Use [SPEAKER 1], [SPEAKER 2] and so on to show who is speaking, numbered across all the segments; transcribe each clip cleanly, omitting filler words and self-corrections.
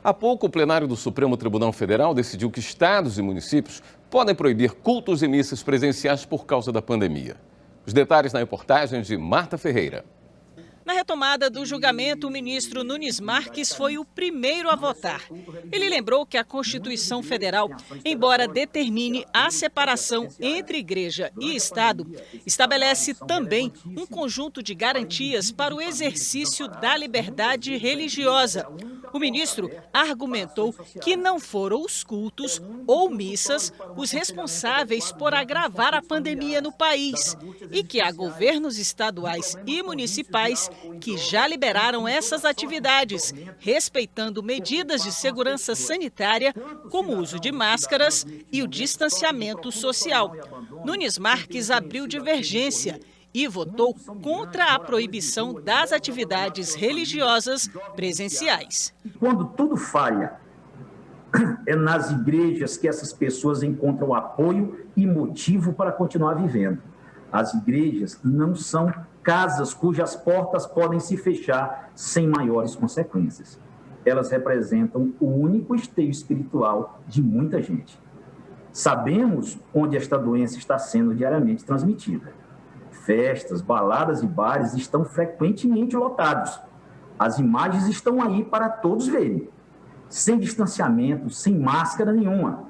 [SPEAKER 1] Há pouco, o plenário do Supremo Tribunal Federal decidiu que estados e municípios podem proibir cultos e missas presenciais por causa da pandemia. Os detalhes na reportagem de Marta Ferreira.
[SPEAKER 2] Na retomada do julgamento, o ministro Nunes Marques foi o primeiro a votar. Ele lembrou que a Constituição Federal, embora determine a separação entre igreja e Estado, estabelece também um conjunto de garantias para o exercício da liberdade religiosa. O ministro argumentou que não foram os cultos ou missas os responsáveis por agravar a pandemia no país e que há governos estaduais e municipais que já liberaram essas atividades, respeitando medidas de segurança sanitária, como o uso de máscaras e o distanciamento social. Nunes Marques abriu divergência e votou contra a proibição das atividades religiosas presenciais.
[SPEAKER 3] Quando tudo falha, é nas igrejas que essas pessoas encontram apoio e motivo para continuar vivendo. As igrejas não são casas cujas portas podem se fechar sem maiores consequências. Elas representam o único esteio espiritual de muita gente. Sabemos onde esta doença está sendo diariamente transmitida. Festas, baladas e bares estão frequentemente lotados. As imagens estão aí para todos verem. Sem distanciamento, sem máscara nenhuma.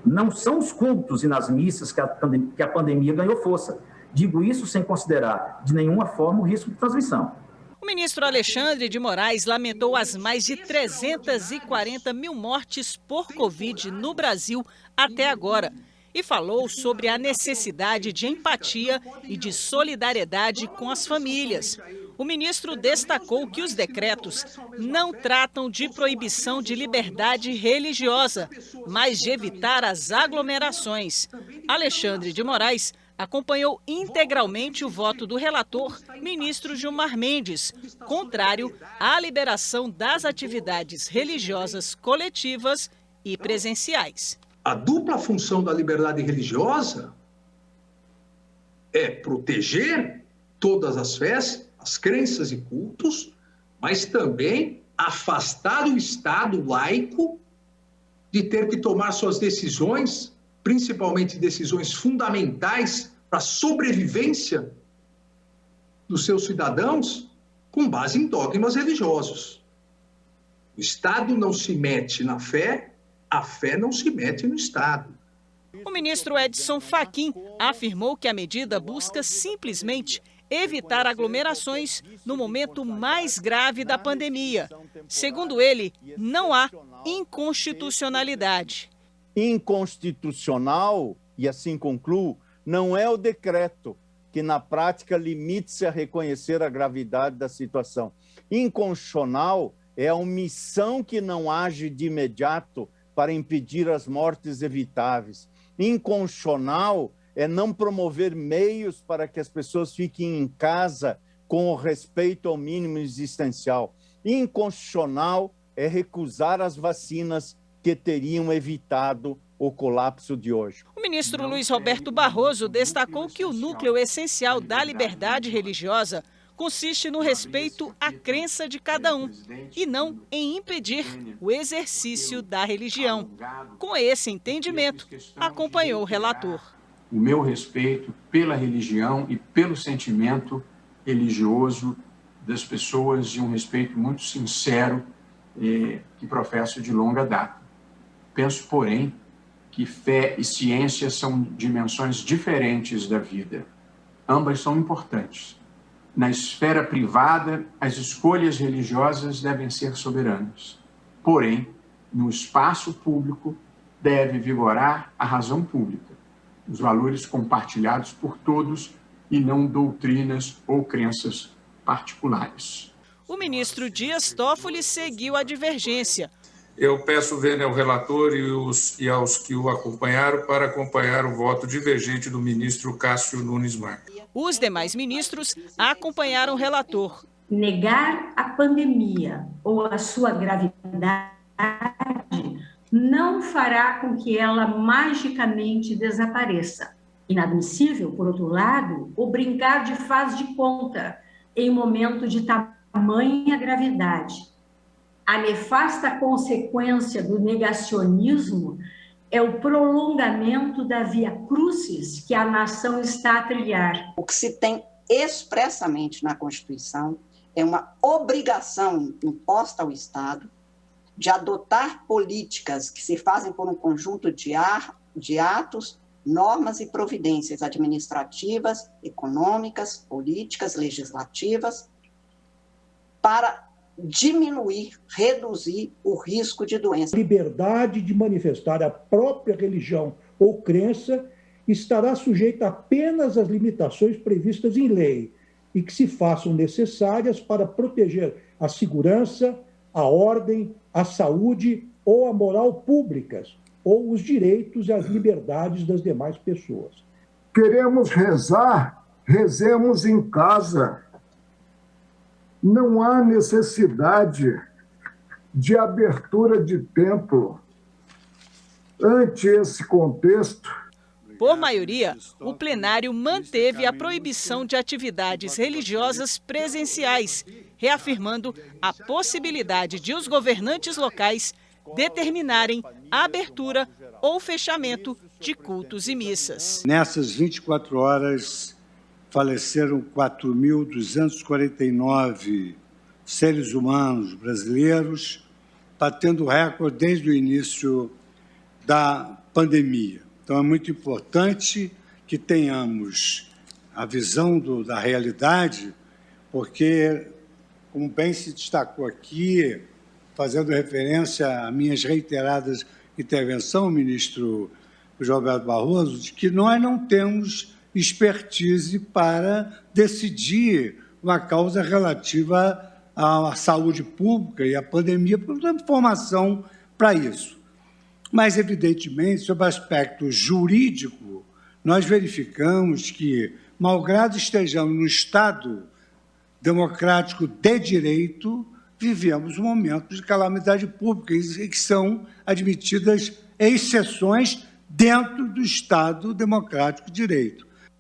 [SPEAKER 3] Não são os cultos e nas missas que a pandemia ganhou força. Digo isso sem considerar, de nenhuma forma, o risco de transmissão.
[SPEAKER 2] O ministro Alexandre de Moraes lamentou as mais de 340 mil mortes por Covid no Brasil até agora e falou sobre a necessidade de empatia e de solidariedade com as famílias. O ministro destacou que os decretos não tratam de proibição de liberdade religiosa, mas de evitar as aglomerações. Alexandre de Moraes acompanhou integralmente o voto do relator, ministro Gilmar Mendes, contrário à liberação das atividades religiosas coletivas e presenciais.
[SPEAKER 4] A dupla função da liberdade religiosa é proteger todas as fés, as crenças e cultos, mas também afastar o Estado laico de ter que tomar suas decisões, principalmente decisões fundamentais para a sobrevivência dos seus cidadãos, com base em dogmas religiosos. O Estado não se mete na fé, a fé não se mete no Estado.
[SPEAKER 2] O ministro Edson Fachin afirmou que a medida busca simplesmente evitar aglomerações no momento mais grave da pandemia. Segundo ele, não há inconstitucionalidade.
[SPEAKER 5] Inconstitucional, e assim concluo, não é o decreto que na prática limite-se a reconhecer a gravidade da situação. Inconstitucional é a omissão que não age de imediato para impedir as mortes evitáveis. Inconstitucional é não promover meios para que as pessoas fiquem em casa com o respeito ao mínimo existencial. Inconstitucional é recusar as vacinas que teriam evitado o colapso de hoje.
[SPEAKER 2] O ministro Luiz Roberto Barroso destacou que o núcleo essencial da liberdade religiosa consiste no respeito à crença de cada um e não em impedir o exercício da religião. Com esse entendimento, acompanhou o relator.
[SPEAKER 6] O meu respeito pela religião e pelo sentimento religioso das pessoas, de um respeito muito sincero que professo de longa data. Penso, porém, que fé e ciência são dimensões diferentes da vida. Ambas são importantes. Na esfera privada, as escolhas religiosas devem ser soberanas. Porém, no espaço público, deve vigorar a razão pública, os valores compartilhados por todos e não doutrinas ou crenças particulares.
[SPEAKER 2] O ministro Dias Toffoli seguiu a divergência.
[SPEAKER 7] Eu peço vênia ao relator e aos que o acompanharam para acompanhar o voto divergente do ministro Cássio Nunes Marques.
[SPEAKER 2] Os demais ministros acompanharam o relator.
[SPEAKER 8] Negar a pandemia ou a sua gravidade não fará com que ela magicamente desapareça. Inadmissível, por outro lado, o brincar de faz de conta em momento de tamanha gravidade. A nefasta consequência do negacionismo é o prolongamento da via crucis que a nação está a trilhar.
[SPEAKER 9] O que se tem expressamente na Constituição é uma obrigação imposta ao Estado de adotar políticas que se fazem por um conjunto de atos, normas e providências administrativas, econômicas, políticas, legislativas, para diminuir, reduzir o risco de doença.
[SPEAKER 10] A liberdade de manifestar a própria religião ou crença estará sujeita apenas às limitações previstas em lei e que se façam necessárias para proteger a segurança, a ordem, a saúde ou a moral públicas, ou os direitos e as liberdades das demais pessoas.
[SPEAKER 11] Queremos rezar? Rezemos em casa. Não há necessidade de abertura de templo. Ante esse contexto,
[SPEAKER 2] por maioria, o plenário manteve a proibição de atividades religiosas presenciais, reafirmando a possibilidade de os governantes locais determinarem a abertura ou fechamento de cultos e missas.
[SPEAKER 12] Nessas 24 horas, faleceram 4.249 seres humanos brasileiros, batendo recorde desde o início da pandemia. Então, é muito importante que tenhamos a visão da realidade, porque, como bem se destacou aqui, fazendo referência a minhas reiteradas intervenções, ministro João Alberto Barroso, de que nós não temos expertise para decidir uma causa relativa à saúde pública e à pandemia, porque não temos formação para isso. Mas, evidentemente, sob o aspecto jurídico, nós verificamos que, malgrado estejamos no Estado democrático de direito, vivemos um momento de calamidade pública e que são admitidas exceções dentro do Estado democrático de direito.